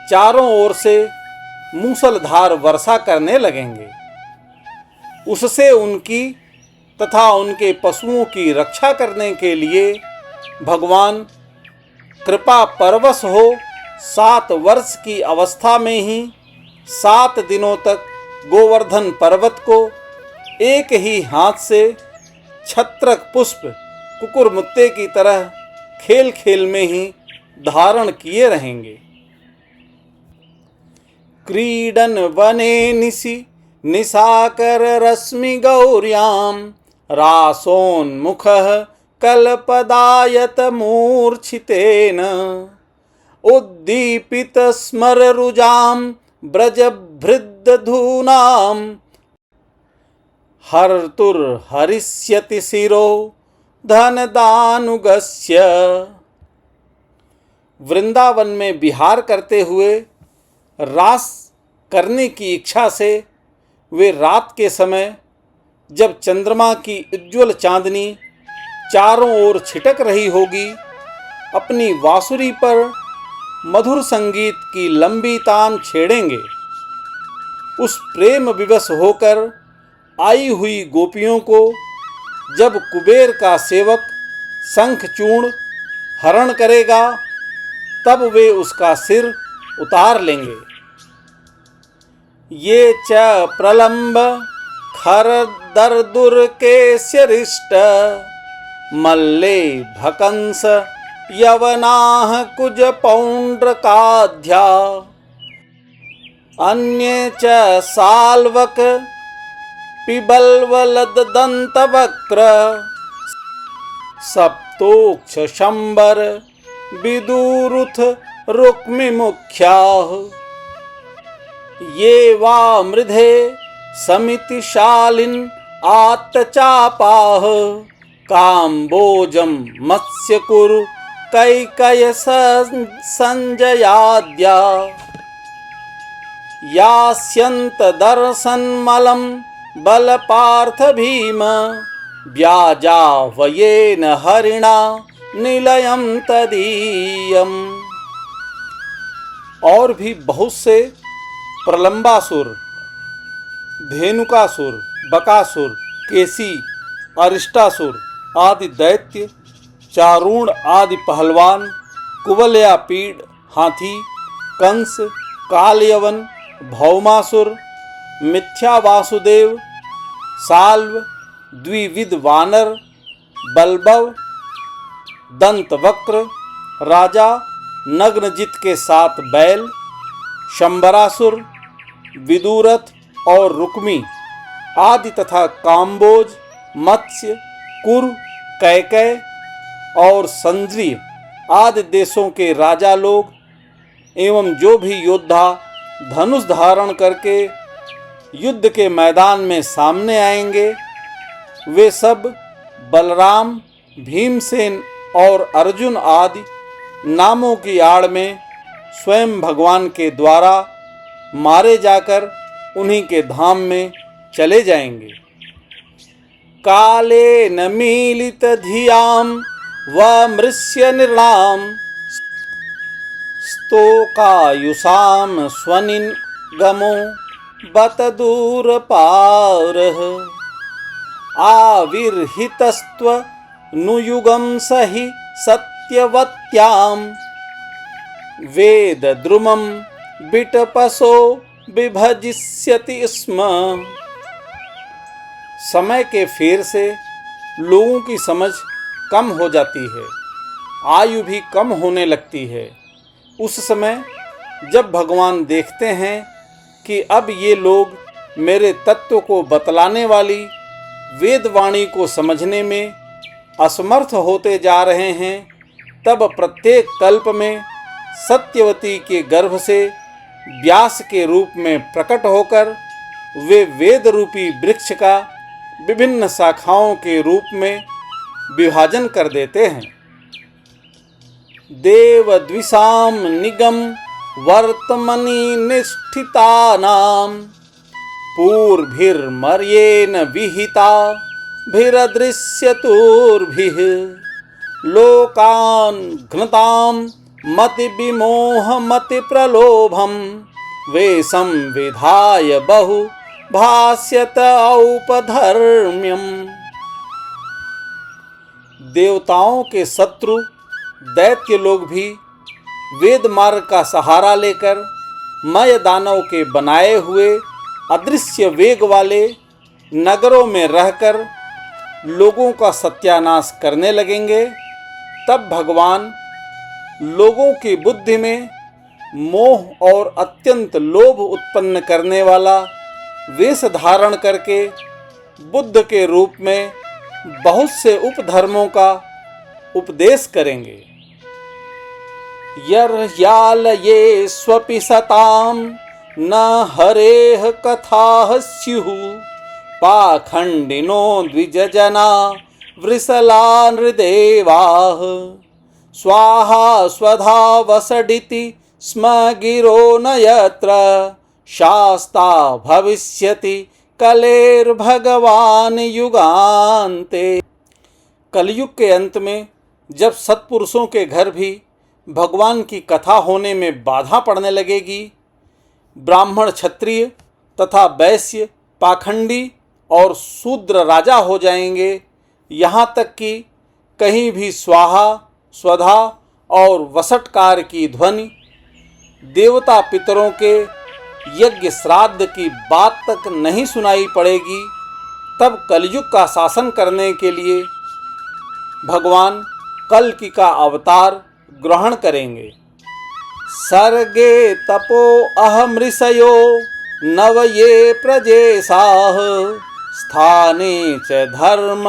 चारों ओर से मूसलधार वर्षा करने लगेंगे। उससे उनकी तथा उनके पशुओं की रक्षा करने के लिए भगवान कृपा परवश हो 7 वर्ष की अवस्था में ही 7 दिनों तक गोवर्धन पर्वत को एक ही हाथ से छत्रक पुष्प कुकुरमुत्ते की तरह खेल खेल में ही धारण किए रहेंगे। क्रीडन वने निशि निशाकर रश्मि गौर्याम रासोन्मुखः कल्पदायत मूर्छितेन उद्दीपित स्मररुजां ब्रजभृद्दधूनां हर्तुर्हरिष्यति शिरो धनदानुगस्य। वृंदावन में विहार करते हुए रास करने की इच्छा से वे रात के समय, जब चंद्रमा की उज्ज्वल चांदनी चारों ओर छिटक रही होगी, अपनी बांसुरी पर मधुर संगीत की लंबी तान छेड़ेंगे। उस प्रेम विवश होकर आई हुई गोपियों को जब कुबेर का सेवक शंखचूर्ण हरण करेगा, तब वे उसका सिर उतार लेंगे। ये च प्रलंब खरदर्दुर्केश्यरिष्ट मल्ले भकंस यवनाः कुज पौंड्रकाध्या अन्ये च साल्वक पिबल्वलदन्तवक्र सप्तोक्ष शंबर विदुरुथ रुक्मिमुख्याः ये वा मृधे समितिशालिन आत्तचापाः काम्बोजं मत्स्यकुरु कैकय संजयाद्या यास्यन्त दर्शनमलं बलपार्थ भीम व्याजावयेन हरिणा निलयं तदीयम्। और भी बहुत से प्रलंबासुर, धेनुकासुर, बकासुर, केसी, अरिष्टासुर आदि दैत्य, चारूण आदि पहलवान, कुवलयापीड हाथी, कंस, कालयवन, भौमासुर, मिथ्या वासुदेव, साल्व, द्विविध वानर, बलबव, दंतवक्र, राजा नग्नजित के 7 बैल, शंबरासुर, विदुरथ और रुक्मी आदि तथा काम्बोज, मत्स्य, कुरु, कैकय और संज्रीय आदि देशों के राजा लोग एवं जो भी योद्धा धनुष धारण करके युद्ध के मैदान में सामने आएंगे, वे सब बलराम, भीमसेन और अर्जुन आदि नामों की आड़ में स्वयं भगवान के द्वारा मारे जाकर उन्हीं के धाम में चले जाएंगे। काले न मीलित धियाम व मृष्य निर्णाम स्तोकायुषाम स्वनिन गमो बत दूर पारः आविर्हितस्त्व नुयुगम सहि सत्यवत्याम वेद द्रुमं बिटपसो विभजिष्यति स्म। समय के फेर से लोगों की समझ कम हो जाती है, आयु भी कम होने लगती है। उस समय जब भगवान देखते हैं कि अब ये लोग मेरे तत्व को बतलाने वाली वेदवाणी को समझने में असमर्थ होते जा रहे हैं, तब प्रत्येक कल्प में सत्यवती के गर्भ से व्यास के रूप में प्रकट होकर वे वेद रूपी वृक्ष का विभिन्न शाखाओं के रूप में विभाजन कर देते हैं। देवद्विषाम निगम वर्तमनि निष्ठितानां पूर्भिर्मर्येण विहिता भिरदृश्यतुर्भिः लोकान् घ्नतां मति विमोह मति प्रलोभम वेशं विधाय बहु भाष्यत औपधर्म्यम। देवताओं के शत्रु दैत्य लोग भी वेद मार्ग का सहारा लेकर मय दानव के बनाए हुए अदृश्य वेग वाले नगरों में रहकर लोगों का सत्यानाश करने लगेंगे। तब भगवान लोगों की बुद्धि में मोह और अत्यंत लोभ उत्पन्न करने वाला वेश धारण करके बुद्ध के रूप में बहुत से उपधर्मों का उपदेश करेंगे। यर्यालये स्वपि सताम न हरेह कथाः स्युः पाखंडिनो द्विजजना वृषला नृदेवाः स्वाहा स्वधा वसडिति स्म गिरो न यत्र शास्ता भविष्यति कलेर्भगवान युगान्ते। कलयुग के अंत में जब सत्पुरुषों के घर भी भगवान की कथा होने में बाधा पड़ने लगेगी, ब्राह्मण क्षत्रिय तथा वैश्य पाखंडी और शूद्र राजा हो जाएंगे, यहाँ तक कि कहीं भी स्वाहा स्वधा और वसटकार की ध्वनि, देवता पितरों के यज्ञ श्राद्ध की बात तक नहीं सुनाई पड़ेगी। तब कलयुग का शासन करने के लिए भगवान कल्कि का अवतार ग्रहण करेंगे। सर्गे तपो अहमृषयो नव ये प्रजेशाः स्थाने च धर्म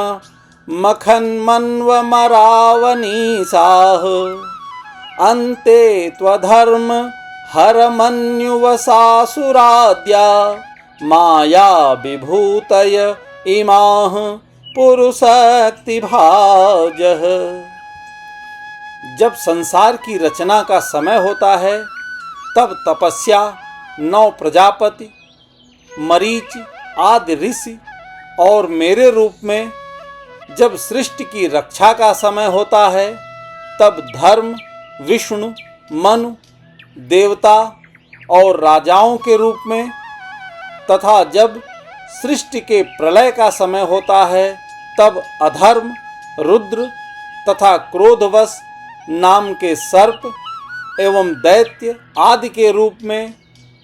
मखन्मन्व मरावनीशाः अन्ते त्वधर्म हरमन्युवसासुराद्या माया विभूतय इमाः पुरुषक्तिभाजः। जब संसार की रचना का समय होता है, तब तपस्या 9 प्रजापति, मरीचि आदि ऋषि और मेरे रूप में जब सृष्टि की रक्षा का समय होता है, तब धर्म, विष्णु, मनु, देवता और राजाओं के रूप में, तथा जब सृष्टि के प्रलय का समय होता है, तब अधर्म, रुद्र तथा क्रोधवश नाम के सर्प एवं दैत्य आदि के रूप में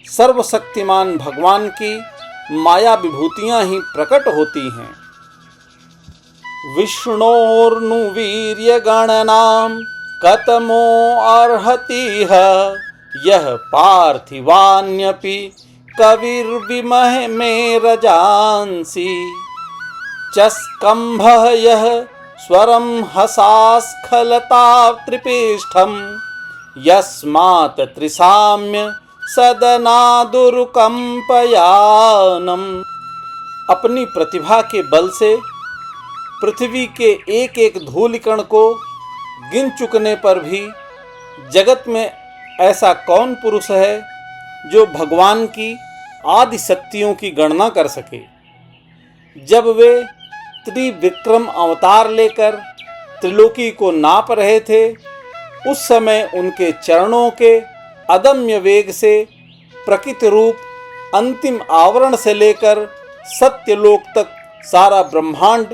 सर्वशक्तिमान भगवान की माया विभूतियां ही प्रकट होती हैं। विष्णोर्नुवीर्य गणनां कतमो अर्हति यह पार्थिवान्यपि कविर्विमह में रजांसी च स्कंभः यः स्वरं हसास्खलता त्रिपिष्ठम् यस्मात् त्रिसाम्य सदनादुर्कंपयानम्। अपनी प्रतिभा के बल से पृथ्वी के एक एक धूलिकण को गिन चुकने पर भी जगत में ऐसा कौन पुरुष है जो भगवान की आदि शक्तियों की गणना कर सके। जब वे त्रिविक्रम अवतार लेकर त्रिलोकी को नाप रहे थे, उस समय उनके चरणों के अदम्य वेग से प्रकृति रूप अंतिम आवरण से लेकर सत्यलोक तक सारा ब्रह्मांड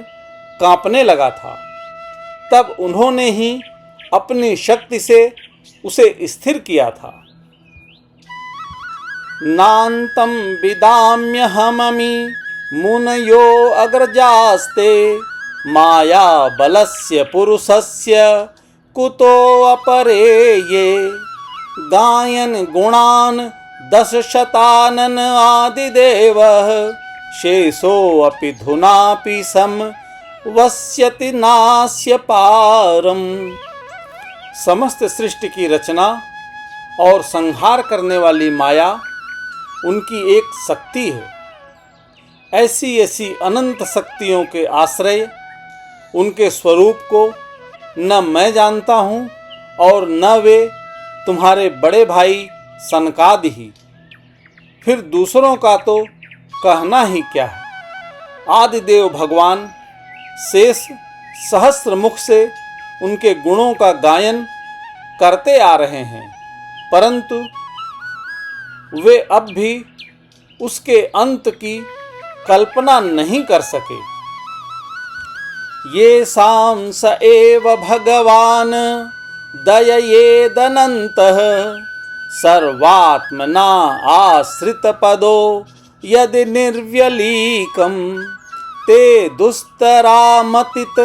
कांपने लगा था। तब उन्होंने ही अपनी शक्ति से उसे स्थिर किया था। नान्तं विदाम्यहममि मुनयो अग्रजास्ते माया बलस्य पुरुषस्य कुतो अपरे ये गायन गुणान् दशशतानन आदिदेवः शेषो अपि धुनापि सम वस्यति नास्य पारम। समस्त सृष्टि की रचना और संहार करने वाली माया उनकी एक शक्ति है। ऐसी ऐसी अनंत शक्तियों के आश्रय उनके स्वरूप को न मैं जानता हूँ और न वे तुम्हारे बड़े भाई सनकादि ही। फिर दूसरों का तो कहना ही क्या है। आदिदेव भगवान शेष सहस्र मुख से उनके गुणों का गायन करते आ रहे हैं, परंतु वे अब भी उसके अंत की कल्पना नहीं कर सके। ये सां स एव भगवान दययेदनन्तः सर्वात्मना आश्रित पदो यदि निर्व्यलीकं ते दुस्तरामतित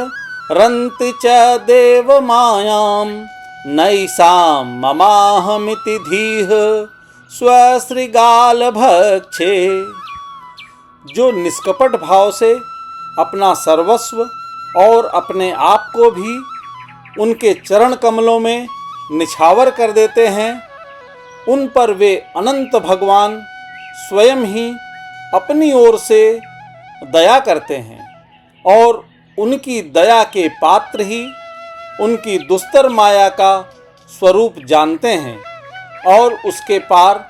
रन्ति च देव मायां नैषां ममाहमिति धीः स्वश्रीगाल भक्षे। जो निष्कपट भाव से अपना सर्वस्व और अपने आप को भी उनके चरण कमलों में निछावर कर देते हैं, उन पर वे अनंत भगवान स्वयं ही अपनी ओर से दया करते हैं और उनकी दया के पात्र ही उनकी दुस्तर माया का स्वरूप जानते हैं और उसके पार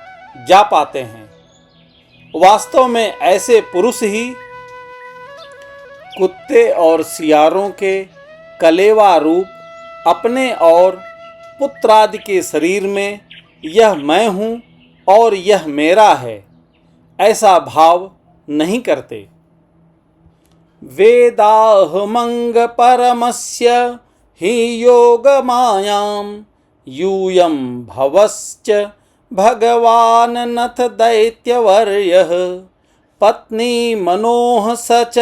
जा पाते हैं। वास्तव में ऐसे पुरुष ही कुत्ते और सियारों के कलेवा रूप अपने और पुत्रादि के शरीर में यह मैं हूँ और यह मेरा है ऐसा भाव नहीं करते। वेदाहमंग परमस्य हि योग मायां यूयं भवश्च भगवान नथ दैत्यवर्यः पत्नी मनोह सच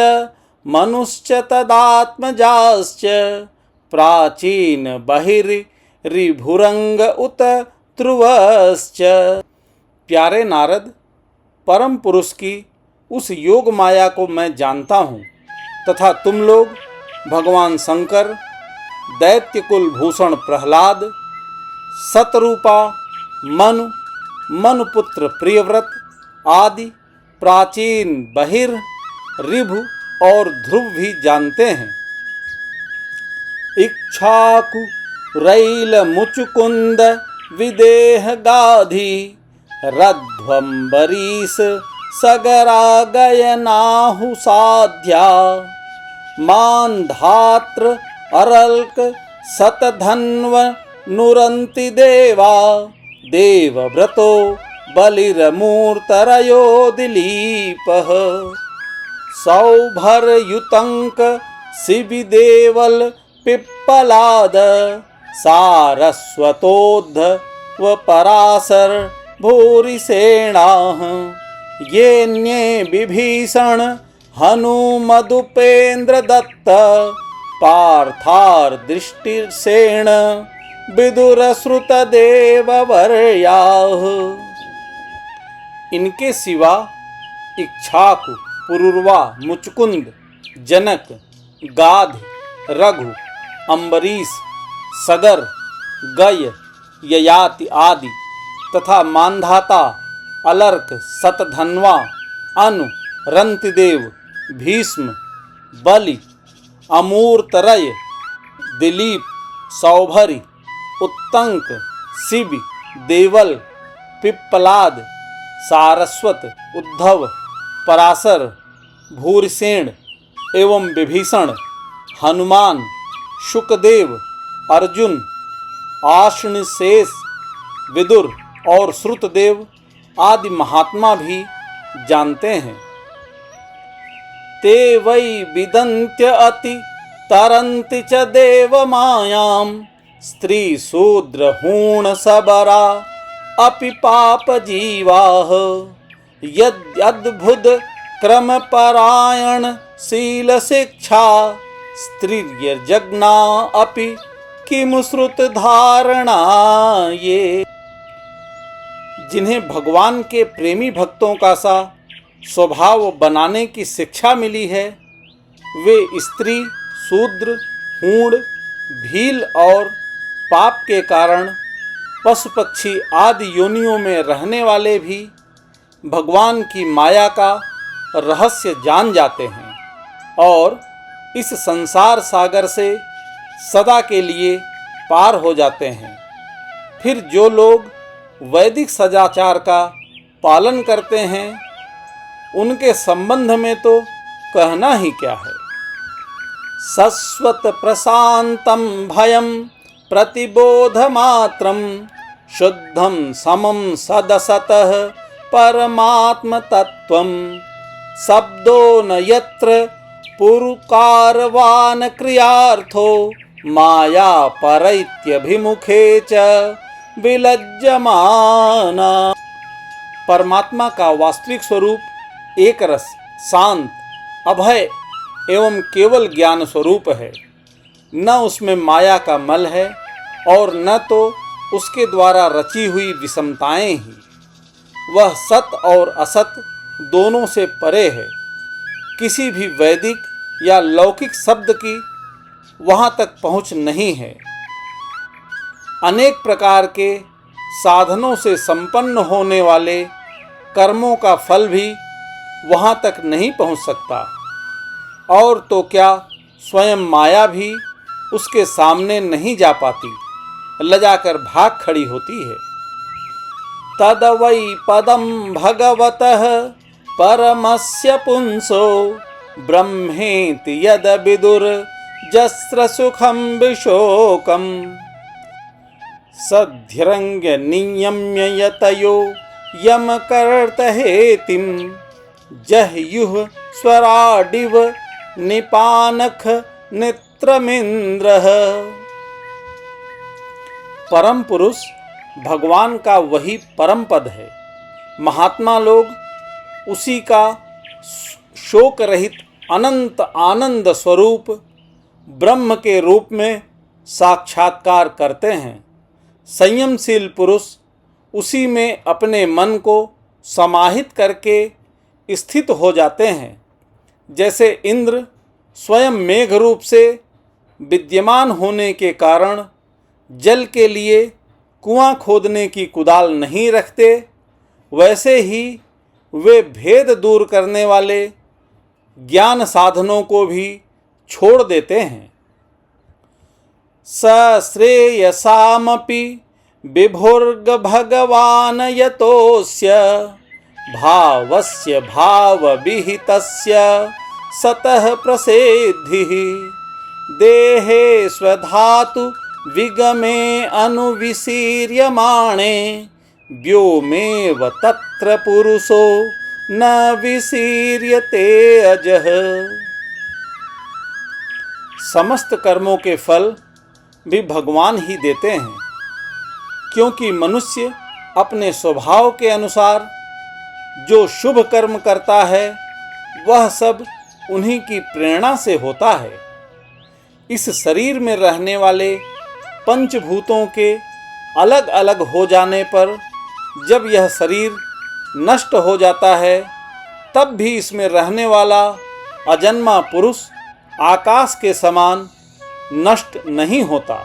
मनुश्च तदात्मजाश्च प्राचीन बहिर्भुरंग उत ध्रुवश्च। प्यारे नारद, परम पुरुष की उस योग माया को मैं जानता हूँ तथा तुम लोग भगवान शंकर, दैत्य कुल भूषण प्रहलाद, सतरूपा मनु, मनुपुत्र प्रियव्रत आदि प्राचीन बहिर, ऋभु और ध्रुव भी जानते हैं। इक्ष्वाकु रैल मुचुकुंद विदेह गाधी रध्वंबरीश सगरा गयनाहु साध्या मान्धात्र अरल्क शतधन्व नुरन्ति देवा देवव्रतो बलिरमूर्तरयो दिलीपः सौभरयुतंक शिविदेवल पिप्पलाद सारस्वतोद्ध व पराशर भूरिसेणाः येन्ये विभीषण हनुमदुपेन्द्र दत्त पार्थार दृष्टिसेन विदुर श्रुत देववर्याः। इनके सिवा इक्ष्वाकु, पुरुरवा, मुचकुंद, जनक, गाध, रघु, अम्बरीश, सगर, गय, ययाति आदि तथा मांधाता, अलर्क, शतधन्वा, अनु, रंतिदेव, भीष्म, बलि, अमूर्तरय, दिलीप, सौभरी, उत्तंक, शिबि, देवल, पिप्पलाद, सारस्वत, उद्धव, पराशर, भूरिसेन एवं विभीषण, हनुमान, शुकदेव, अर्जुन, आश्निशेष, विदुर और श्रुतदेव आदि महात्मा भी जानते हैं। ते वै विदन्त्य अति तरन्ति च देव मायां स्त्री शूद्र हूण सबरा अपि पाप जीवाः यद्यद्भुत क्रम परायण शील शिक्षा स्त्रिर्यजज्ञा अपि किमु श्रुत धारणा। ये जिन्हें भगवान के प्रेमी भक्तों का सा स्वभाव बनाने की शिक्षा मिली है, वे स्त्री, शूद्र, हूण, भील और पाप के कारण पशु पक्षी आदि योनियों में रहने वाले भी भगवान की माया का रहस्य जान जाते हैं और इस संसार सागर से सदा के लिए पार हो जाते हैं। फिर जो लोग वैदिक सदाचार का पालन करते हैं, उनके संबंध में तो कहना ही क्या है। सस्वत प्रशांतम भयम प्रतिबोध मात्रम शुद्धम समम सदसतः परमात्म तत्वम शब्दो न यत्र पुरुकारवान क्रियार्थो माया परैत्यभिमुखे च विलज्जमाना। परमात्मा का वास्तविक स्वरूप एक रस, शांत, अभय एवं केवल ज्ञान स्वरूप है। न उसमें माया का मल है और न तो उसके द्वारा रची हुई विषमताएं ही। वह सत और असत दोनों से परे है। किसी भी वैदिक या लौकिक शब्द की वहाँ तक पहुँच नहीं है। अनेक प्रकार के साधनों से संपन्न होने वाले कर्मों का फल भी वहाँ तक नहीं पहुँच सकता, और तो क्या स्वयं माया भी उसके सामने नहीं जा पाती, लजाकर भाग खड़ी होती है। तद वै पदम भगवतः परमस्य पुंसो ब्रह्मेति यद विदुर जस्र सुखम विशोकम सध्यरंग्य नियम्य यतयो यम कर्तहेतिम जह्युः स्वराडिव निपानख नेत्रमिंद्रः। परम पुरुष भगवान का वही परम पद है। महात्मा लोग उसी का शोक रहित अनंत आनंद स्वरूप ब्रह्म के रूप में साक्षात्कार करते हैं। संयमशील पुरुष उसी में अपने मन को समाहित करके स्थित हो जाते हैं। जैसे इंद्र स्वयं मेघ रूप से विद्यमान होने के कारण जल के लिए कुआं खोदने की कुदाल नहीं रखते, वैसे ही वे भेद दूर करने वाले ज्ञान साधनों को भी छोड़ देते हैं। सश्रेयसामपि विभुर्ग भगवान यतोस्य भावस्य भावविहितस्य सतः प्रसिद्धिः देहे स्वधातु विगमे अनुविशीर्यमाणे व्योमेव तत्र पुरुषो न विशीर्यते अजः। समस्त कर्मों के फल भी भगवान ही देते हैं, क्योंकि मनुष्य अपने स्वभाव के अनुसार जो शुभ कर्म करता है वह सब उन्हीं की प्रेरणा से होता है। इस शरीर में रहने वाले पंचभूतों के अलग अलग हो जाने पर जब यह शरीर नष्ट हो जाता है, तब भी इसमें रहने वाला अजन्मा पुरुष आकाश के समान नष्ट नहीं होता।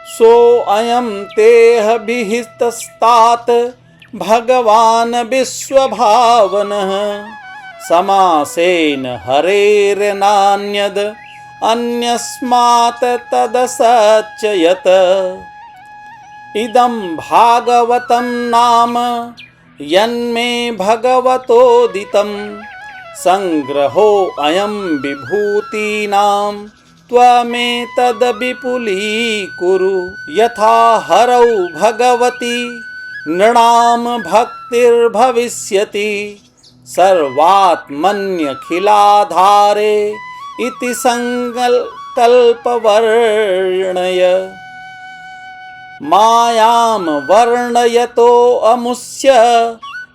सो अयम तेह विहितस्तात भगवान विश्वभावनः समासेन हरेर्नान्यद अन्यस्मात् तदसच्यत। इदं भागवतं नाम यन्मे भगवतोदितं संग्रहो अयं विभूतीनां त्वमेतद् विपुलीकुरु। यथा हरौ भगवती नृणां भक्तिर्भविष्यति सर्वात्मन्यखिलाधारे इति संकल्पवर्णय। मायां वर्णयतो अमुष्य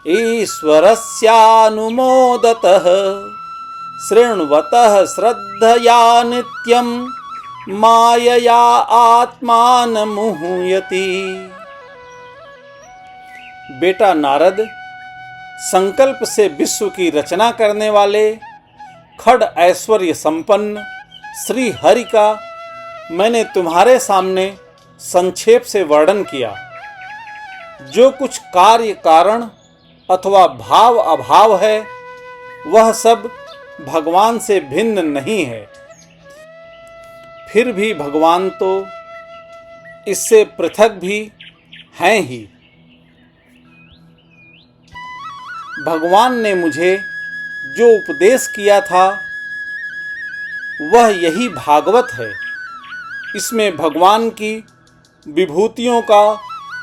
ईश्वरस्यानुमोदतः शृण्वतः श्रद्धया नित्यं मायया आत्मानमुह्यति। बेटा नारद, संकल्प से विश्व की रचना करने वाले खड ऐश्वर्य संपन्न श्री हरि का मैंने तुम्हारे सामने संक्षेप से वर्णन किया। जो कुछ कार्य कारण अथवा भाव अभाव है, वह सब भगवान से भिन्न नहीं है। फिर भी भगवान तो इससे पृथक भी हैं ही। भगवान ने मुझे जो उपदेश किया था वह यही भागवत है। इसमें भगवान की विभूतियों का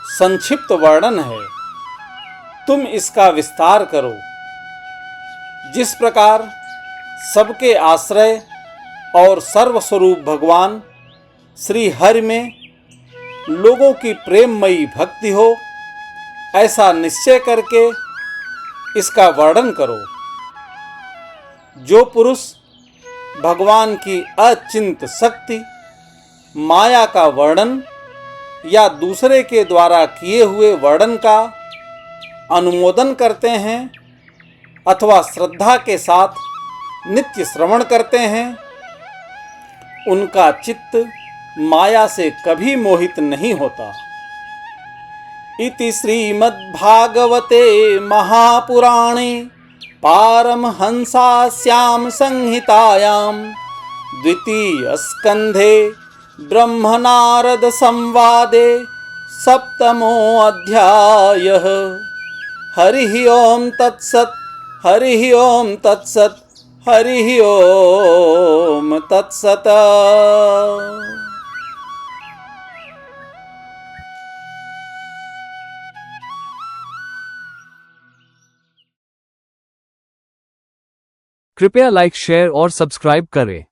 संक्षिप्त वर्णन है। तुम इसका विस्तार करो। जिस प्रकार सबके आश्रय और सर्वस्वरूप भगवान श्री हरि में लोगों की प्रेममयी भक्ति हो, ऐसा निश्चय करके इसका वर्णन करो। जो पुरुष भगवान की अचिंत शक्ति माया का वर्णन या दूसरे के द्वारा किए हुए वर्णन का अनुमोदन करते हैं अथवा श्रद्धा के साथ नित्य श्रवण करते हैं, उनका चित्त माया से कभी मोहित नहीं होता। इति श्रीमद्भागवते महापुराणे पारमहंसास्यां संहितायां द्वितीय स्कंधे ब्रह्मनारद संवादे सप्तमो अध्यायः। हरिः ओम तत्सत्, हरिः ओम तत्सत्, हरिः ओम तत्सत्। कृपया लाइक, शेयर और सब्सक्राइब करें।